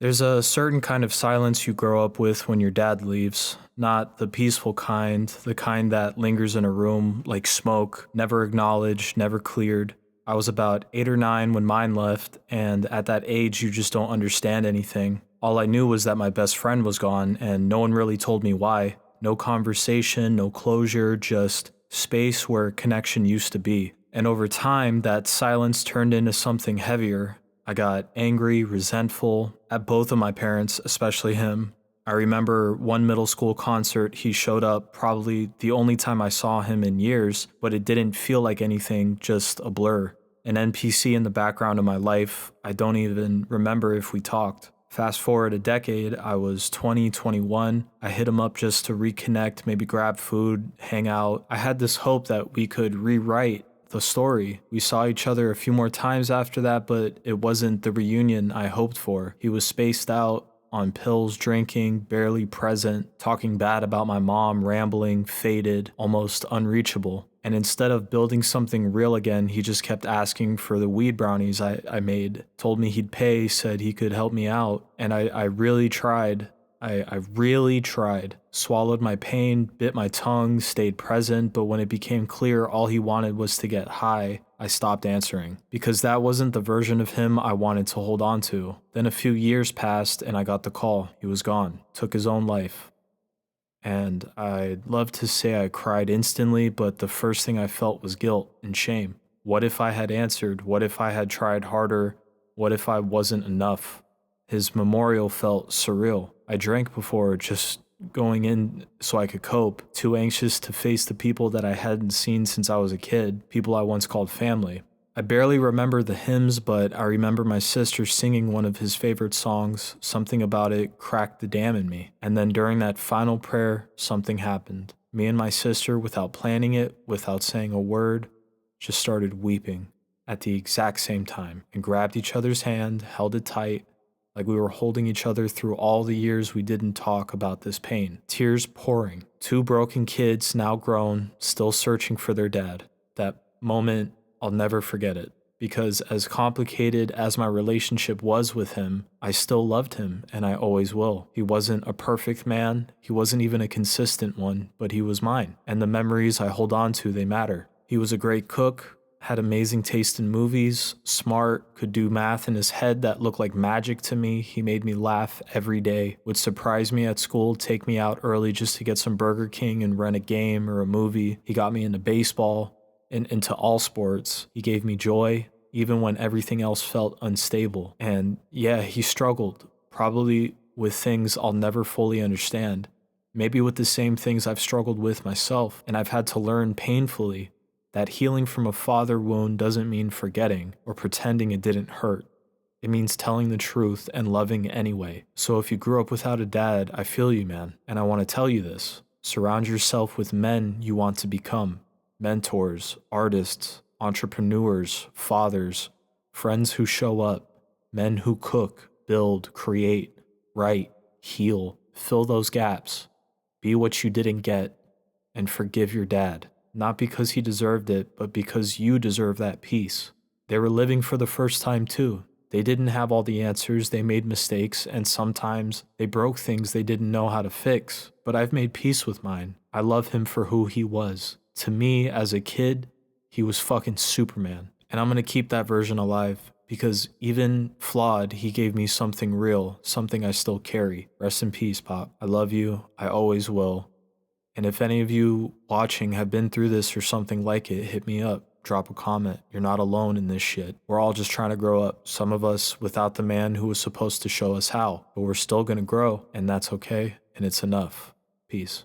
There's a certain kind of silence you grow up with when your dad leaves. Not the peaceful kind, the kind that lingers in a room like smoke, never acknowledged, never cleared. I was about 8 or 9 when mine left, and at that age, you just don't understand anything. All I knew was that my best friend was gone, and no one really told me why. No conversation, no closure, just space where connection used to be. And over time, that silence turned into something heavier. I got angry, resentful at both of my parents, especially him. I remember one middle school concert, he showed up, probably the only time I saw him in years, but it didn't feel like anything, just a blur. An NPC in the background of my life. I don't even remember if we talked. Fast forward a decade, I was 20, 21. I hit him up just to reconnect, maybe grab food, hang out. I had this hope that we could rewrite the story. We saw each other a few more times after that, but it wasn't the reunion I hoped for. He was spaced out, on pills, drinking, barely present, talking bad about my mom, rambling, faded, almost unreachable. And instead of building something real again, he just kept asking for the weed brownies I made, told me he'd pay, said he could help me out. And I really tried. I really tried. Swallowed my pain, bit my tongue, stayed present, but when it became clear all he wanted was to get high, I stopped answering. Because that wasn't the version of him I wanted to hold on to. Then a few years passed and I got the call. He was gone. Took his own life. And I'd love to say I cried instantly, but the first thing I felt was guilt and shame. What if I had answered? What if I had tried harder? What if I wasn't enough? His memorial felt surreal. I drank before, just going in so I could cope, too anxious to face the people that I hadn't seen since I was a kid, people I once called family. I barely remember the hymns, but I remember my sister singing one of his favorite songs. Something about it cracked the dam in me. And then during that final prayer, something happened. Me and my sister, without planning it, without saying a word, just started weeping at the exact same time and grabbed each other's hand, held it tight, like we were holding each other through all the years we didn't talk about this pain. Tears pouring. 2 broken kids, now grown, still searching for their dad. That moment, I'll never forget it. Because as complicated as my relationship was with him, I still loved him, and I always will. He wasn't a perfect man. He wasn't even a consistent one, but he was mine. And the memories I hold on to, they matter. He was a great cook, had amazing taste in movies, smart, could do math in his head that looked like magic to me. He made me laugh every day, would surprise me at school, take me out early just to get some Burger King and rent a game or a movie. He got me into baseball and into all sports. He gave me joy, even when everything else felt unstable. And yeah, he struggled, probably with things I'll never fully understand. Maybe with the same things I've struggled with myself, and I've had to learn painfully that healing from a father wound doesn't mean forgetting or pretending it didn't hurt. It means telling the truth and loving anyway. So if you grew up without a dad, I feel you, man. And I want to tell you this. Surround yourself with men you want to become. Mentors, artists, entrepreneurs, fathers, friends who show up, men who cook, build, create, write, heal, fill those gaps. Be what you didn't get, and forgive your dad. Not because he deserved it, but because you deserve that peace. They were living for the first time too. They didn't have all the answers, they made mistakes, and sometimes they broke things they didn't know how to fix. But I've made peace with mine. I love him for who he was. To me, as a kid, he was fucking Superman. And I'm gonna keep that version alive, because even flawed, he gave me something real, something I still carry. Rest in peace, Pop. I love you, I always will. And if any of you watching have been through this or something like it, hit me up, drop a comment. You're not alone in this shit. We're all just trying to grow up. Some of us without the man who was supposed to show us how, but we're still gonna grow, and that's okay, and it's enough. Peace.